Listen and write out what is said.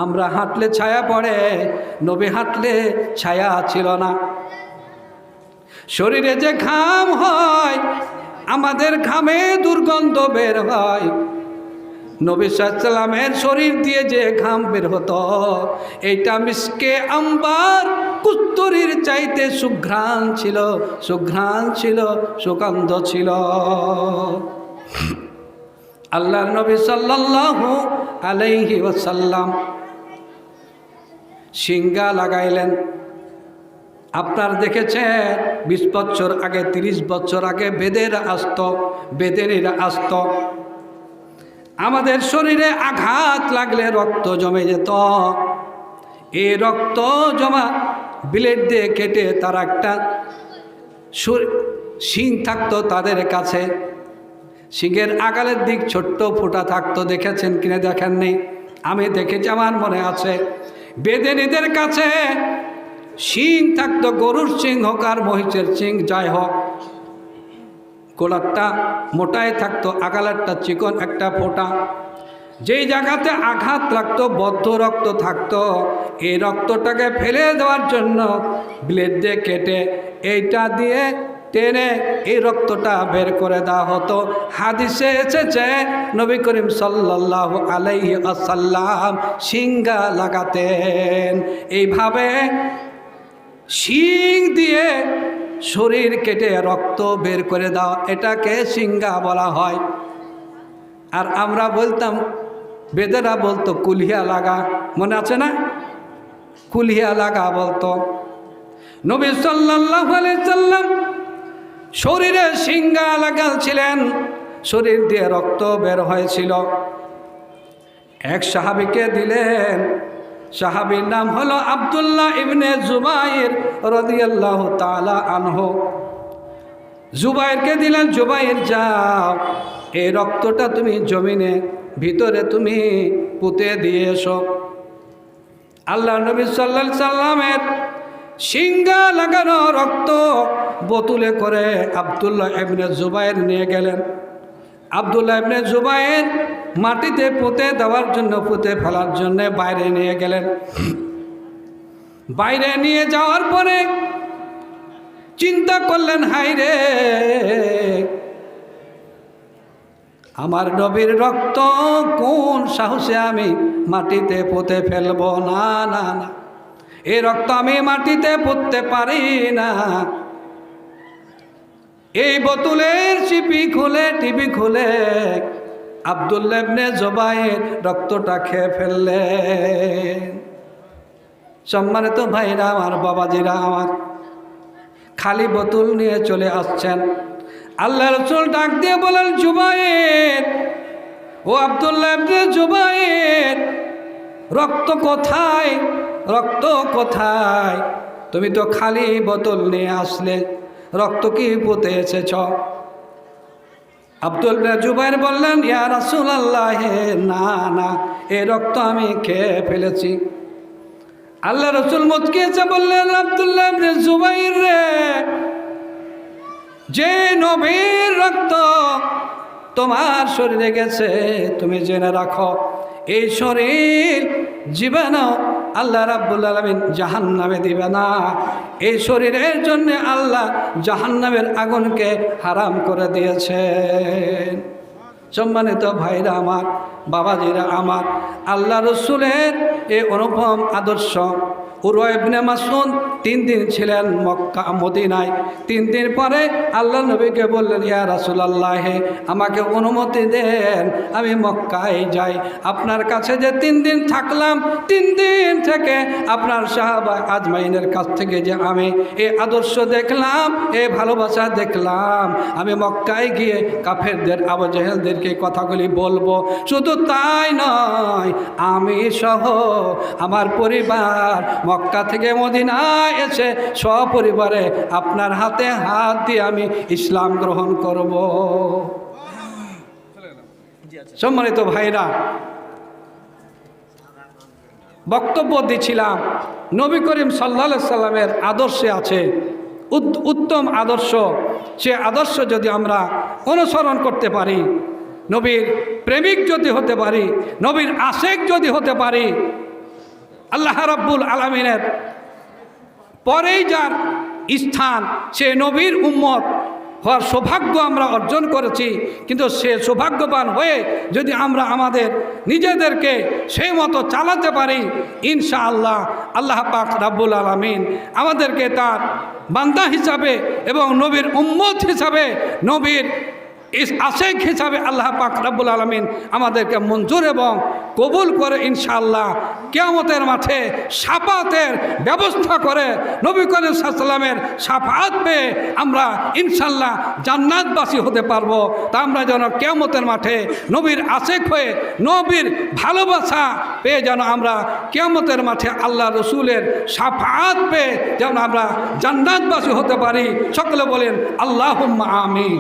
আমরা হাঁটলে ছায়া পড়ে, নবী হাঁটলে ছায়া ছিল না। শরীরে যে ঘাম হয়, আমাদের ঘামে দুর্গন্ধ বের হয়, নবী সাল্লাল্লাহু আলাইহি ওয়াসাল্লামের শরীর দিয়ে যে ঘাম বের হতো, এইটা মিসকে আম্বার কস্তুরীর চাইতে সুঘ্রাণ ছিল, সুঘ্রাণ ছিল, সুগন্ধ ছিল। আল্লাহর নবী সাল্লাল্লাহু আলাইহি ওয়াসাল্লাম সিঙ্গা লাগাইলেন। আপনার দেখেছেন 20 বছর আগে, 30 বছর আগে বেদেরা আসত, বেদেরা আসত, আমাদের শরীরে আঘাত লাগলে রক্ত জমে যেত। এই রক্ত জমা ব্লেড দিয়ে কেটে তার একটা শিং থাকতো তাদের কাছে, শিংয়ের আগালের দিক ছোট্ট ফোঁটা থাকতো। দেখেছেন কিনা দেখেননি? আমি দেখেছি, আমার মনে আছে। বেদেনীদের কাছে শিং থাকতো, গরুর শিং হোক আর মহিষের শিং যাই হোক, গোলারটা মোটাই থাকতো, আগালারটা চিকন একটা ফোঁটা। যেই জায়গাতে আঘাত লাগতো, বদ্ধ রক্ত থাকতো, এই রক্তটাকে ফেলে দেওয়ার জন্য ব্লেড দিয়ে কেটে এইটা দিয়ে টেনে এই রক্তটা বের করে দেওয়া হতো। হাদিসে এসেছে নবী করিম সাল্লাল্লাহু আলাইহি ওয়াসাল্লাম সিঙ্গা লাগাতেন। এইভাবে শিং দিয়ে শরীর কেটে রক্ত বের করে দাও, এটাকে সিঙ্গা বলা হয়। আর আমরা বলতাম, বেদেরা বলতো কুলিয়া লাগা, মনে আছে না? কুলিয়া লাগা বলতো। নবী সাল্লাল্লাহু আলাইহি সাল্লাম শরীরে সিঙ্গা লাগাচ্ছিলেন, শরীর দিয়ে রক্ত বের হয়েছিল। এক সাহাবীকে দিলেন, সাহাবীর নাম হলো আব্দুল্লাহ ইবনে জুবাইর রাদিয়াল্লাহু তাআলা আনহু। জুবাইরকে দিলেন, জুবাইর যাও, এই রক্তটা তুমি জমিনে ভিতরে তুমি পুঁতে দিয়ে এসো। আল্লাহ নবী সাল্লাল্লাহু আলাইহি সাল্লামের সিঙ্গা লাগানো রক্ত বোতলে করে আব্দুল্লাহ ইবনে জুবাইর নিয়ে গেলেন। আব্দুল্লাহ ইবনে জুবাইর মাটিতে পুঁতে দেওয়ার জন্য, পুঁতে ফেলার জন্য বাইরে নিয়ে গেলেন। বাইরে নিয়ে যাওয়ার পরে চিন্তা করলেন, হায় রে, আমার নবীর রক্ত কোন সাহসে আমি মাটিতে পুঁতে ফেলবো? না না না, এই রক্ত আমি মাটিতে পুঁততে পারি না। এই বোতলের চিপি খুলে, টিপি খুলে আব্দুল্লাহ ইবনে জুবাইর রক্তটা খেয়ে ফেললেন। সম্মানিত ভাইরা আমার, বাবাজিরা আমার, খালি বোতল নিয়ে চলে আসছেন। আল্লাহ রাসূল ডাক দিয়ে বলেন, জুবাইর, ও আব্দুল্লাহ ইবনে জুবাইর, রক্ত কোথায়? রক্ত কোথায়? তুমি তো খালি বোতল নিয়ে আসলে, রক্ত কি পুঁতে এসেছ? আব্দুল্লাহ জুবাইর বললেন, ইয়া রাসূলুল্লাহ, না না, এই রক্ত আমি খেয়ে ফেলেছি। আল্লাহ রাসূল মুচকিয়েছে বললেন, আব্দুল্লাহ ইবনে জুবাইর রে, যে নবীর রক্ত তোমার শরীরে গেছে, তুমি জেনে রাখো, এই শরীর জীবনেও আল্লাহ রাব্বুল আলামিন জাহান্নামে দিবে না। এই শরীরের জন্য আল্লাহ জাহান্নামের আগুনকে হারাম করে দিয়েছেন। সম্মানিত ভাইরা আমার, বাবাজিরা আমার, আল্লাহ রসুলের এই অনুপম আদর্শ। উরওয়া ইবনে মাসউদ 3 দিন ছিলেন মক্কা মদিনায়। 3 দিন পরে আল্লাহ নবীকে বললেন, ইয়া রাসূলুল্লাহ, আমাকে অনুমতি দেন, আমি মক্কায় যাই। আপনার কাছে যে 3 দিন থাকলাম, 3 দিন থেকে আপনার সাহাবা আজমাইনের কাছ থেকে যে আমি এই আদর্শ দেখলাম, এই ভালোবাসা দেখলাম, আমি মক্কায় গিয়ে কাফেরদের, আবু জেহেলদেরকে কথাগুলি বলবো। শুধু তাই নয়, আমি সহ আমার পরিবার মক্কা থেকে মদিনায় এসে সপরিবারে আপনার হাতে হাত দিয়ে আমি ইসলাম গ্রহণ করব। সম্মানিত ভাইরা, বক্তব্য দিচ্ছিলাম, নবী করিম সাল্লাল্লাহু আলাইহি সাল্লামের আদর্শে আছে উত্তম আদর্শ। সে আদর্শ যদি আমরা অনুসরণ করতে পারি, নবীর প্রেমিক যদি হতে পারি, নবীর আশেক যদি হতে পারি, আল্লাহ রাব্বুল আলামিনের পরেই যার স্থান, সে নবীর উম্মত হওয়ার সৌভাগ্য আমরা অর্জন করেছি। কিন্তু সে সৌভাগ্যবান হয়ে যদি আমরা আমাদের নিজেদেরকে সেই মতো চালাতে পারি, ইনশাআল্লাহ আল্লাহ পাক রাব্বুল আলামিন আমাদেরকে তার বান্দা হিসাবে এবং নবীর উম্মত হিসাবে, নবীর আশেক হিসাবে আল্লাহ পাক রাব্বুল আলামিন আমাদেরকে মঞ্জুর এবং কবুল করে ইনশাআল্লাহ কিয়ামতের মাঠে শাফাতের ব্যবস্থা করে নবী করিম সাল্লাল্লাহু আলাইহি ওয়াসাল্লামের শাফাত পেয়ে আমরা ইনশাআল্লাহ জান্নাতবাসী হতে পারবো। তা আমরা যেন কিয়ামতের মাঠে নবীর আশেক হয়ে নবীর ভালোবাসা পেয়ে যেন আমরা কিয়ামতের মাঠে আল্লাহ রসুলের শাফাত পেয়ে যেন আমরা জান্নাতবাসী হতে পারি। সকলে বলেন আল্লাহুম্মা আমিন।